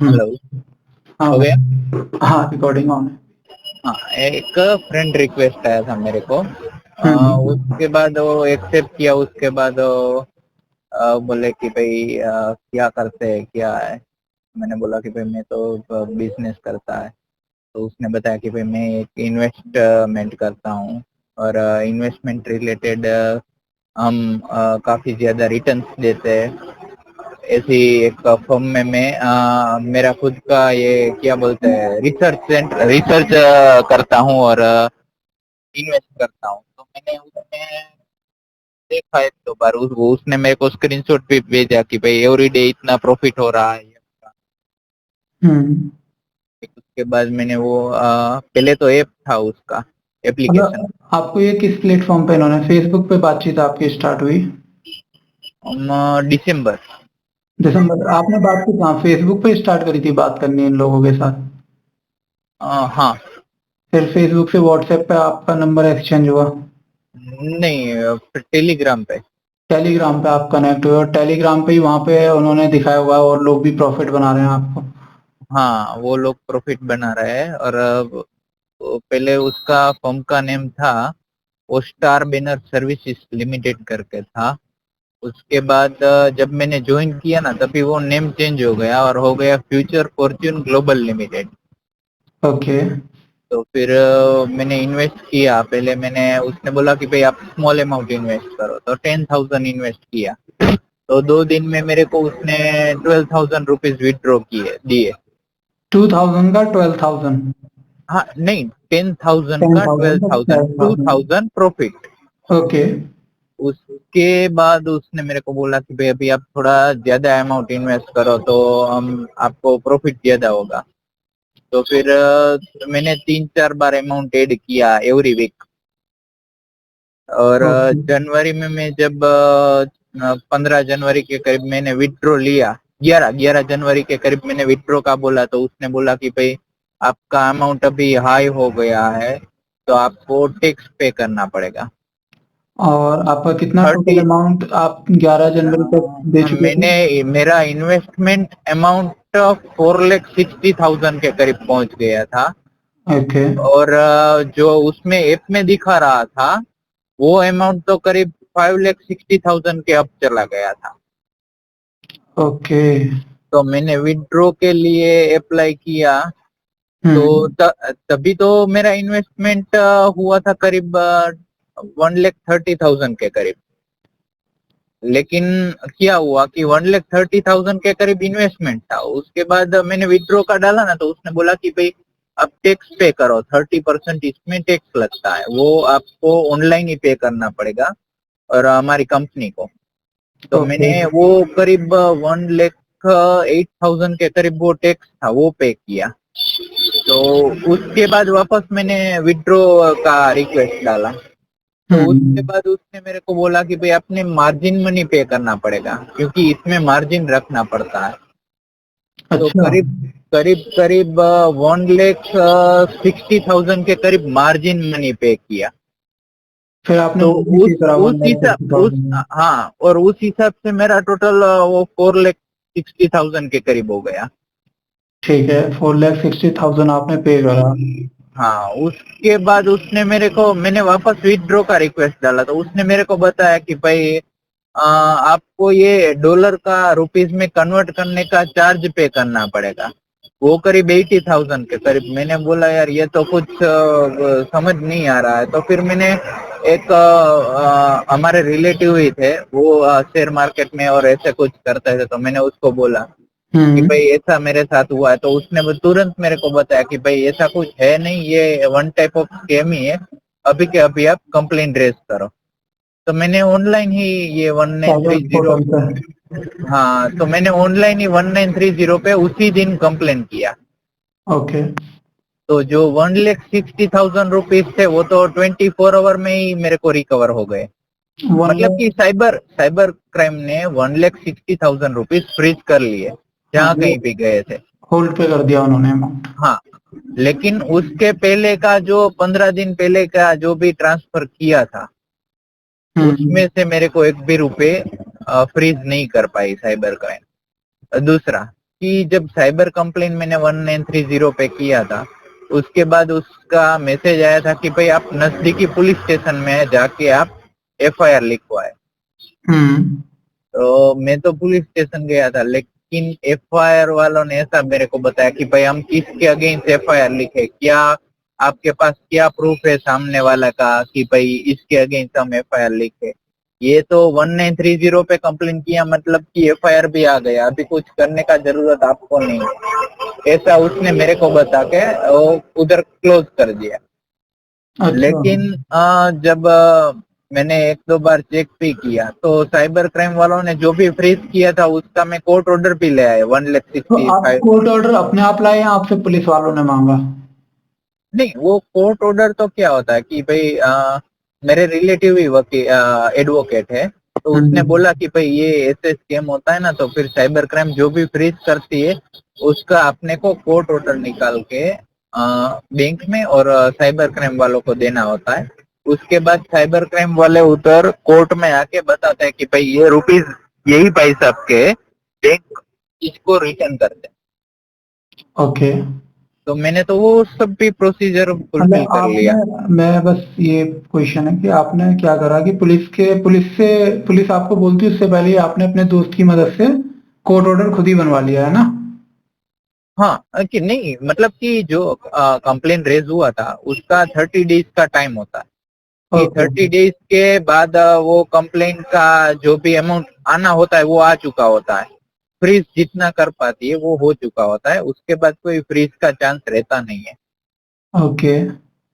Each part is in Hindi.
हम्म। हेलो। हाँ हो गया। भाई। हाँ, रिकॉर्डिंग ऑन है। हाँ, एक फ्रेंड रिक्वेस्ट आया था मेरे को। हम्म। उसके बाद वो एक्सेप्ट किया। उसके बाद वो बोले कि भाई क्या करते हैं क्या है। मैंने बोला कि भाई मैं तो बिजनेस करता है। तो उसने बताया कि भाई मैं एक इन्वेस्टमेंट करता हूँ और इन्वेस्टमेंट रिलेटेड हम काफी ज्यादा रिटर्न्स देते हैं। ऐसी एक फर्म में मैं मेरा खुद का ये क्या बोलते हैं रिसर्च करता हूँ और इन्वेस्ट करता हूँ। तो मैंने उसमें देखा एक दो बार उसने मेरे को स्क्रीनशॉट भी भेजा कि भाई एवरीडे इतना प्रॉफिट हो रहा है। हम्म। उसके बाद मैंने वो पहले तो ऐप था उसका एप्लीकेशन। मतलब आपको ये किस प्लेटफॉर्म पे इन्होंने फेसबुक पे बातचीत आपकी स्टार्ट हुई? दिसंबर। दिसंबर आपने बातचीत कहाँ फेसबुक पे स्टार्ट करी थी बात करनी इन लोगों के साथ? हाँ। फिर फेसबुक से व्हाट्सएप पे आपका नंबर एक्सचेंज हुआ? नहीं, टेलीग्राम पे। टेलीग्राम पे आप कनेक्ट हुए और टेलीग्राम पे ही वहां पे उन्होंने दिखाया हुआ है और लोग भी प्रॉफिट बना रहे हैं आपको? हाँ, वो लोग प्रॉफिट बना रहे हैं और वो पहले उसका फर्म का नेम था वो स्टार बैनर सर्विसेज लिमिटेड करके था। उसके बाद जब मैंने ज्वाइन किया ना तभी वो नेम चेंज हो गया और हो गया future Fortune global limited. Okay. तो फिर मैंने इन्वेस्ट किया। पहले मैंने उसने बोला कि भाई आप स्मॉल अमाउंट इन्वेस्ट करो तो 10,000 इन्वेस्ट किया। तो 2 दिन में मेरे को उसने 12,000 रुपीज विड्रॉ किए दिए। 2000 का 12,000? हाँ नहीं, 10,000 टेन का थाउजेंड का 12,000, 12,000? 2,000 प्रॉफिट। ओके। उसके बाद उसने मेरे को बोला कि भाई अभी आप थोड़ा ज्यादा अमाउंट इन्वेस्ट करो तो हम आपको प्रॉफिट ज्यादा होगा। तो फिर मैंने 3-4 बार अमाउंट ऐड किया एवरी वीक। और ओके। जनवरी में मैं जब 15 जनवरी के करीब मैंने विड्रॉ लिया, 11 जनवरी के करीब मैंने विड्रॉ का बोला तो उसने बोला कि भाई आपका अमाउंट अभी हाई हो गया है तो आपको टैक्स पे करना पड़ेगा। और आपका कितना टोटल 30। अमाउंट आप 11 जनवरी तक दे चुके थे? मैंने मेरा इन्वेस्टमेंट अमाउंट 4,60,000 के करीब पहुंच गया था। ओके। और जो उसमें ऐप में दिखा रहा था वो अमाउंट तो करीब 5,60,000 के अब चला गया था। ओके। तो मैंने विड्रॉ के लिए अप्लाई किया। तो हम्म। तभी तो मेरा इन्वेस्टमेंट हुआ था करीब 1,30,000 के करीब। लेकिन क्या हुआ कि 1,30,000 के करीब इन्वेस्टमेंट था। उसके बाद मैंने विड्रॉ का डाला ना तो उसने बोला कि भाई अब टैक्स पे करो, 30% इसमें टैक्स लगता है वो आपको ऑनलाइन ही पे करना पड़ेगा और हमारी कंपनी को। तो ओके। मैंने वो करीब 1,08,000 के करीब वो टैक्स था वो पे किया। तो उसके बाद वापस मैंने विड्रॉ का रिक्वेस्ट डाला। तो उसके हम्म। बाद उसने मेरे को बोला कि भाई अपने मार्जिन मनी पे करना पड़ेगा क्योंकि इसमें मार्जिन रखना पड़ता है। तो अच्छा। करीब करीब करीब 1,60,000 के करीब मार्जिन मनी पे किया। फिर आपने तो वो भी पे करा उस हिसाब उस 1,60,000? हाँ, और उस हिसाब से मेरा टोटल वो 4,60,000 के करीब हो गया। ठीक है, 4,60,000 आपने पे करा। हाँ, उसके बाद उसने मेरे को मैंने वापस विथड्रॉ का रिक्वेस्ट डाला तो उसने मेरे को बताया कि भाई आपको ये डॉलर का रुपीज में कन्वर्ट करने का चार्ज पे करना पड़ेगा वो करीब 80,000 के करीब। मैंने बोला यार ये तो कुछ समझ नहीं आ रहा है। तो फिर मैंने एक हमारे रिलेटिव ही थे वो शेयर मार्केट में और ऐसे कुछ करते थे तो मैंने उसको बोला कि हम्म। भाई ऐसा मेरे साथ हुआ है। तो उसने वो तुरंत मेरे को बताया कि भाई ऐसा कुछ है नहीं, ये वन टाइप ऑफ स्कैम ही है, अभी के अभी आप कंप्लेन रेज करो। तो मैंने ऑनलाइन ही ये one nine cyber three zero portal पे? हाँ, तो मैंने ऑनलाइन ही 1930 पे उसी दिन कंप्लेन किया। ओके। तो जो 1,60,000 रुपीज थे वो तो 24 आवर में ही मेरे को रिकवर हो गए। वन मतलब कि साइबर साइबर क्राइम ने 1,60,000 रुपीज फ्रीज कर लिए हाँ, जहाँ वो कहीं भी गए थे। होल्ड पे कर दिया उन्होंने अमाउंट? हाँ, लेकिन उसके पहले का जो 15 दिन पहले का जो भी ट्रांसफर किया था हम्म। उसमें से मेरे को एक भी रुपए फ्रीज नहीं कर पाई साइबर क्राइम। दूसरा, कि जब साइबर कंप्लेन मैंने 1930 पे किया था, उसके बाद उसका मैसेज आया था कि भाई आप नजदीकी पुलिस स्टेशन में जाके आप एफआईआर लिखवाए। हम्म। तो मैं तो पुलिस स्टेशन गया था, लेकिन एफआईआर वालों ने ऐसा मेरे को बताया कि भाई हम किसके अगेंस्ट एफआईआर लिखे, क्या आपके पास क्या प्रूफ है सामने वाला का कि भाई इसके अगेंस्ट हम एफआईआर लिखे। ये तो 1930 पे कंप्लेन किया मतलब कि एफआईआर भी आ गया, अभी कुछ करने का जरूरत आपको नहीं है, ऐसा उसने मेरे को बता के वो उधर क्लोज कर दिया। अच्छा। लेकिन जब मैंने एक दो बार चेक भी किया तो साइबर क्राइम वालों ने जो भी फ्रीज किया था उसका मैं कोर्ट ऑर्डर भी ले आए वन लेख तो सिक्सटी आप फाइव कोर्ट ऑर्डर अपने आप लाए या आपसे पुलिस वालों ने मांगा? नहीं, वो कोर्ट ऑर्डर तो क्या होता है कि भाई मेरे रिलेटिव ही वकील एडवोकेट है, तो उसने हम्म। बोला कि भाई ये ऐसे स्कैम होता है ना, तो फिर साइबर क्राइम जो भी फ्रीज करती है उसका अपने को कोर्ट ऑर्डर निकाल के बैंक में और साइबर क्राइम वालों को देना होता है। उसके बाद साइबर क्राइम वाले उधर कोर्ट में आके बताते हैं कि भाई ये रुपीज यही भाई साहब के, बैंक इसको रिटर्न करते हैं। ओके। तो मैंने तो वो सब भी प्रोसीजर फुलफिल मतलब कर लिया। आपने, मैं बस ये क्वेश्चन है कि आपने क्या करा कि पुलिस आपको बोलती है उससे पहले ही आपने अपने दोस्त की मदद से कोर्ट ऑर्डर खुद ही बनवा लिया है ना? हाँ कि नहीं, मतलब कि जो कंप्लेन रेज हुआ था उसका 30 डेज का टाइम होता है कि ओके। 30 डेज के बाद वो कंप्लेन का जो भी अमाउंट आना होता है वो आ चुका होता है। फ्रीज जितना कर पाती है वो हो चुका होता है, उसके बाद कोई फ्रीज का चांस रहता नहीं है। ओके।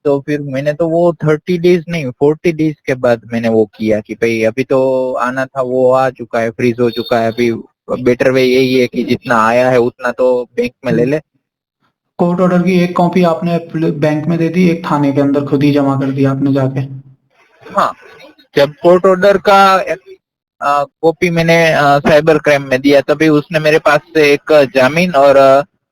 तो फिर मैंने तो वो 30 डेज नहीं 40 डेज के बाद मैंने वो किया कि भाई अभी तो आना था वो आ चुका है, फ्रीज हो चुका है, अभी बेटर वे यही है कि जितना आया है उतना तो बैंक में ले ले। कोर्ट ऑर्डर की एक कॉपी आपने बैंक में दे दी, एक थाने के अंदर खुद ही जमा कर दिया आपने जाके? हाँ, जब कोर्ट ऑर्डर का कॉपी मैंने साइबर क्राइम में दिया तभी उसने मेरे पास से एक जामीन और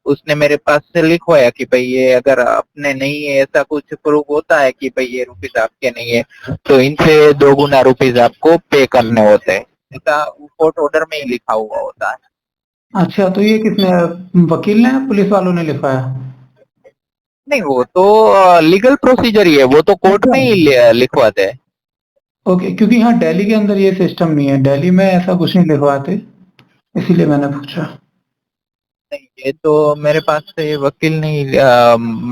उसने मेरे पास से लिखवाया कि भाई ये अगर आपने नहीं है, ऐसा कुछ प्रूफ होता है कि भाई ये रुपीज आपके नहीं है, तो इनसे 2 गुना रुपीज आपको पे करने होते हैं, ऐसा कोर्ट ऑर्डर में ही लिखा हुआ होता है। अच्छा, तो ये किसने, वकील ने या पुलिस वालों ने लिखवाया? नहीं, वो तो लीगल प्रोसीजर ही है, वो तो कोर्ट अच्छा। में ही लिखवाते हैं। ओके, क्योंकि यहाँ दिल्ली के अंदर ये सिस्टम नहीं है, दिल्ली में ऐसा कुछ नहीं लिखवाते, इसीलिए मैंने पूछा। नहीं, ये तो मेरे पास से वकील नहीं,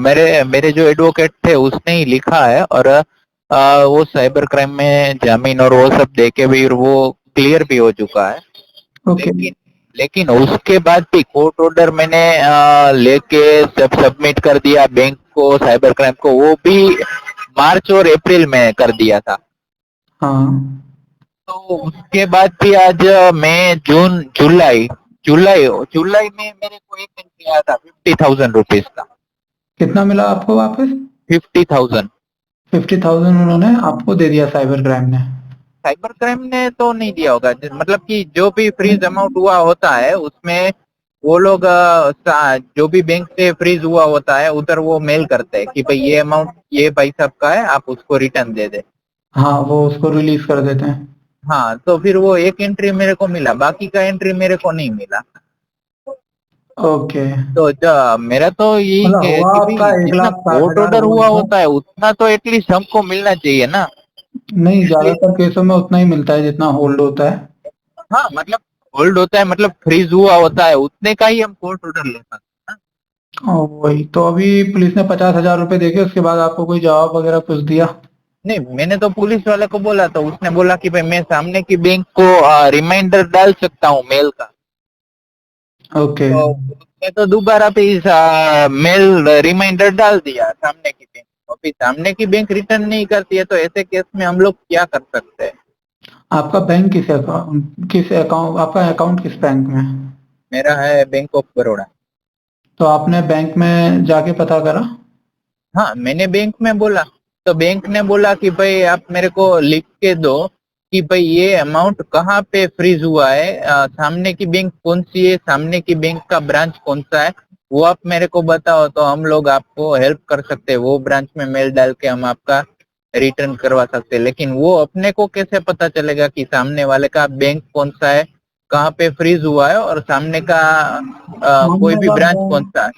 मेरे मेरे जो एडवोकेट थे उसने ही लिखा है, और वो साइबर क्राइम में जामीन और वो सब देके भी वो क्लियर भी हो चुका है। ओके। लेकिन लेकिन उसके बाद भी कोर्ट ऑर्डर मैंने लेके जब सबमिट कर दिया बैंक को, साइबर क्राइम को, वो भी मार्च और अप्रैल में कर दिया था। हाँ। तो उसके बाद भी आज मई जून जुलाई जुलाई जुलाई में मेरे को एक एंट्री आया था 50,000 रुपीज का। कितना मिला आपको वापस? 50,000। 50,000 उन्होंने आपको दे दिया साइबर क्राइम ने? साइबर क्राइम ने तो नहीं दिया होगा, मतलब कि जो भी फ्रीज अमाउंट हुआ होता है उसमें वो लोग जो भी बैंक से फ्रीज हुआ होता है उधर वो मेल करते हैं कि भाई ये अमाउंट ये भाई साहब का है, आप उसको रिटर्न दे दे। हाँ, वो उसको रिलीज कर देते हैं। हाँ, तो फिर वो एक एंट्री मेरे को मिला, बाकी का एंट्री मेरे को नहीं मिला। ओके। तो मेरा तो यही मतलब है हुआ कि आपका भाई एक जितना लाख साठ कोर्ट हजार ऑर्डर हुआ हुआ था? होता है उतना तो एटलीस्ट हमको मिलना चाहिए ना। नहीं, इसलिए ज्यादातर केसों में उतना ही मिलता है जितना होल्ड होता है। हाँ, मतलब होल्ड होता है, मतलब फ्रीज हुआ होता है उतने का ही हम कोर्ट ऑर्डर ले सकते हैं और वही तो, अभी पुलिस ने 50,000 रुपए देके उसके बाद आपको कोई जवाब वगैरह कुछ दिया? ना। नहीं, मैंने तो पुलिस वाले को बोला तो उसने बोला कि भाई मैं सामने की बैंक को रिमाइंडर डाल सकता हूँ मेल का। ओके। तो उसने तो दोबारा पे इस मेल रिमाइंडर डाल दिया सामने की बैंक, अभी सामने की बैंक रिटर्न नहीं करती है तो ऐसे केस में हम लोग क्या कर सकते हैं। आपका बैंक किस अकाउंट आपका अकाउंट किस बैंक में है? मेरा है बैंक ऑफ बड़ौदा। तो आपने बैंक में जाके पता करा? हाँ, मैंने बैंक में बोला तो बैंक ने बोला कि भाई आप मेरे को लिख के दो कि भाई ये अमाउंट कहाँ पे फ्रीज हुआ है, सामने की बैंक कौन सी है, सामने की बैंक का ब्रांच कौन सा है, वो आप मेरे को बताओ तो हम लोग आपको हेल्प कर सकते हैं, वो ब्रांच में मेल डाल के हम आपका रिटर्न करवा सकते हैं। लेकिन वो अपने को कैसे पता चलेगा कि सामने वाले का बैंक कौन सा है, कहाँ पे फ्रीज हुआ है और सामने का कोई सामने भी का ब्रांच कौन बैंक, सा है।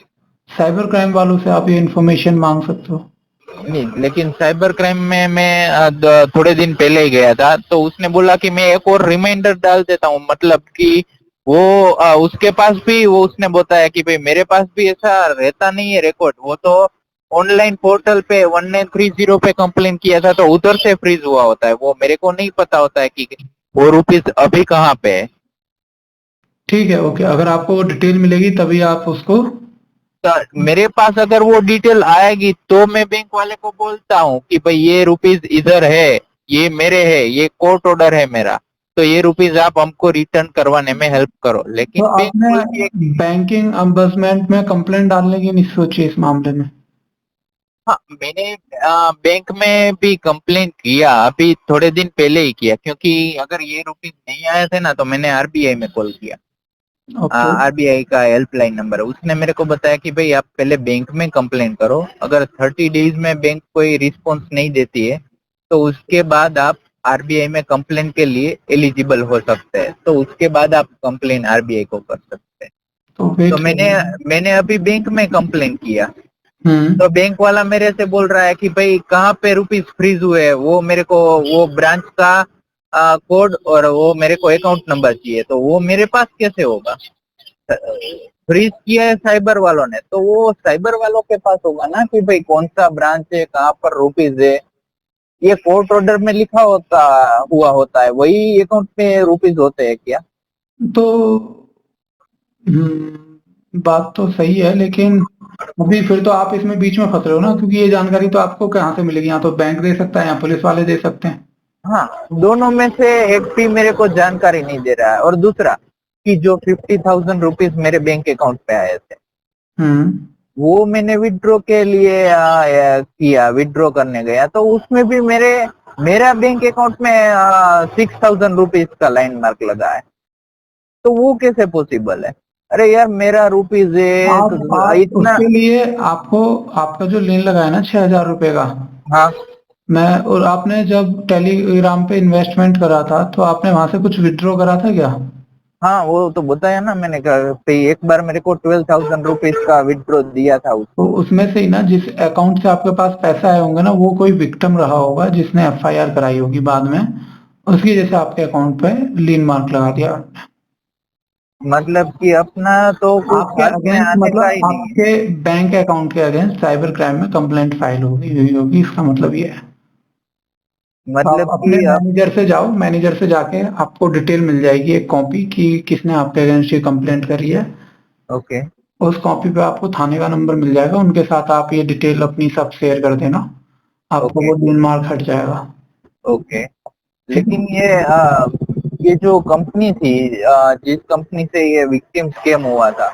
साइबर क्राइम वालों से आप ये इन्फॉर्मेशन मांग सकते हो। नहीं, लेकिन साइबर क्राइम में मैं थोड़े दिन पहले ही गया था, तो उसने बोला कि मैं एक और रिमाइंडर डाल देता हूँ, मतलब कि वो उसके पास भी वो उसने बताया कि भाई मेरे पास भी ऐसा रहता नहीं है रिकॉर्ड, वो तो ऑनलाइन पोर्टल पे 1930 पे कंप्लेन किया था तो उधर से फ्रीज हुआ होता है, वो मेरे को नहीं पता होता है कि वो रुपीस अभी कहाँ पे है। ठीक है, ओके, अगर आपको वो डिटेल मिलेगी तभी आप उसको। तो मेरे पास अगर वो डिटेल आएगी तो मैं बैंक वाले को बोलता हूँ कि भाई ये रुपीस इधर है, ये मेरे है, ये कोर्ट ऑर्डर है मेरा, तो ये रुपीस आप हमको रिटर्न करवाने में हेल्प करो, तो लेकिन बैंक आपने बोलती है कि बैंकिंग अम्बड्समेंट में कंप्लेंट डालने की नहीं सोची इस मामले में? हाँ, मैंने बैंक में भी कंप्लेन किया, अभी थोड़े दिन पहले ही किया, क्योंकि अगर ये रुपीस नहीं आए थे ना तो मैंने आरबीआई में कॉल किया। ओके। आरबीआई का हेल्पलाइन नंबर है, उसने मेरे को बताया कि भाई आप पहले बैंक में कंप्लेन करो, अगर 30 डेज में बैंक कोई रिस्पॉन्स नहीं देती है तो उसके बाद आप आरबीआई में कंप्लेन के लिए एलिजिबल हो सकते हैं, तो उसके बाद आप कंप्लेन आरबीआई को कर सकते हैं। तो तो वेट मैंने करिए। मैंने अभी बैंक में कंप्लेन किया, हम्म। तो बैंक वाला मेरे से बोल रहा है कि भाई कहाँ पे रुपीस फ्रीज हुए हैं, वो मेरे को वो ब्रांच का कोड और वो मेरे को अकाउंट नंबर चाहिए, तो वो मेरे पास कैसे होगा। फ्रीज किया है साइबर वालों ने, तो वो साइबर वालों के पास होगा ना कि भाई कौन सा ब्रांच है, कहाँ पर रुपीज है, ये कोर्ट ऑर्डर में लिखा होता हुआ होता है, वही अकाउंट में रुपीज होते हैं क्या। तो बात तो सही है, लेकिन अभी फिर तो आप इसमें बीच में फंस रहे हो ना, क्योंकि ये जानकारी तो आपको कहाँ से मिलेगी? या तो बैंक दे सकता है या पुलिस वाले दे सकते हैं। हाँ, दोनों में से एक भी मेरे को जानकारी नहीं दे रहा है, और दूसरा कि जो 50,000 रुपीज मेरे बैंक अकाउंट पे आए थे हम्म। वो मैंने विड्रॉ के लिए किया, विड्रॉ करने गया तो उसमें भी मेरा बैंक अकाउंट में 6,000 रुपीज का लाइन मार्क लगा है, तो वो कैसे पॉसिबल है। अरे यार मेरा रुपीज आप इतना। उसके लिए आपको, आपका जो लेन लगा है ना 6,000 रुपए का, हाँ मैं और आपने जब टेलीग्राम पे इन्वेस्टमेंट करा था तो आपने वहां से कुछ विड्रॉ करा था क्या? हाँ, वो तो बताया ना मैंने, कहा कि एक बार मेरे को 12,000 रुपीज का विड्रॉ दिया था तो उसने। उसमें से ही ना, जिस अकाउंट से आपके पास पैसा आए होंगे ना, वो कोई विक्टिम रहा होगा जिसने एफआईआर कराई होगी बाद में, उसकी वजह से आपके अकाउंट पे लीन मार्क लगा दिया। मतलब कि अपना तो कुछ आपके हाथ में अगेंस्ट, आने का मतलब ही नहीं है। आपके बैंक अकाउंट के अगेंस्ट साइबर क्राइम में कंप्लेंट फाइल हुई होगी, इसका मतलब ये है। तो आप मतलब अपने कि अब मैनेजर से जाओ, मैनेजर से जाके आपको डिटेल मिल जाएगी, एक कॉपी कि किसने आपके अगेंस्ट ये कंप्लेंट करी है। ओके। उस कॉपी पे आपको थाने का नंबर मिल जाएगा, उनके साथ आप ये डिटेल अपनी सब शेयर कर देना, आपको ओके। वो लीन मार्क हट जाएगा। ओके। ठीक है। लेकिन ये जो कंपनी थी, जिस कंपनी से ये विक्टिम स्कैम हुआ था,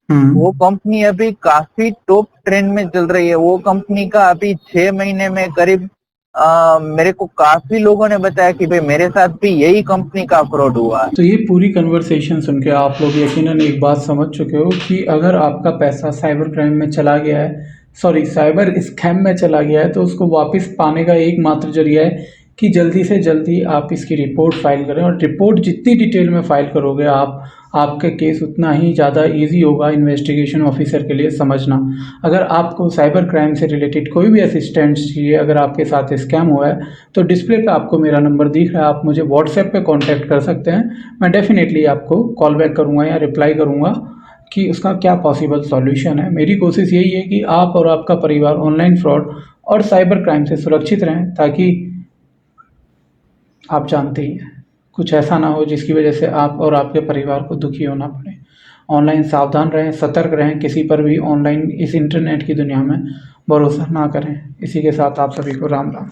वो हम्म। कंपनी अभी काफी टॉप ट्रेंड में चल रही है। वो कंपनी का अभी 6 महीने में करीब मेरे को काफी लोगों ने बताया कि भाई मेरे साथ भी यही कंपनी का फ्रॉड हुआ है। तो ये पूरी कन्वर्सेशन सुन के आप लोग यकीनन एक बात समझ चुके हो कि अगर आपका पैसा साइबर क्राइम में चला गया है, सॉरी साइबर स्कैम में चला गया है, तो उसको वापस पाने का एकमात्र जरिया है कि जल्दी से जल्दी आप इसकी रिपोर्ट फाइल करें। और रिपोर्ट जितनी डिटेल में फाइल करोगे आप, आपका केस उतना ही ज़्यादा इजी होगा इन्वेस्टिगेशन ऑफिसर के लिए समझना। अगर आपको साइबर क्राइम से रिलेटेड कोई भी असिस्टेंस चाहिए, अगर आपके साथ स्कैम हुआ है, तो डिस्प्ले पे आपको मेरा नंबर दिख रहा है, आप मुझे व्हाट्सएप पे कांटेक्ट कर सकते हैं। मैं डेफिनेटली आपको कॉल बैक करूँगा या रिप्लाई करूँगा कि उसका क्या पॉसिबल सॉल्यूशन है। मेरी कोशिश यही है कि आप और आपका परिवार ऑनलाइन फ्रॉड और साइबर क्राइम से सुरक्षित रहें, ताकि आप जानते ही हैं कुछ ऐसा ना हो जिसकी वजह से आप और आपके परिवार को दुखी होना पड़े। ऑनलाइन सावधान रहें, सतर्क रहें, किसी पर भी ऑनलाइन इस इंटरनेट की दुनिया में भरोसा ना करें। इसी के साथ आप सभी को राम राम।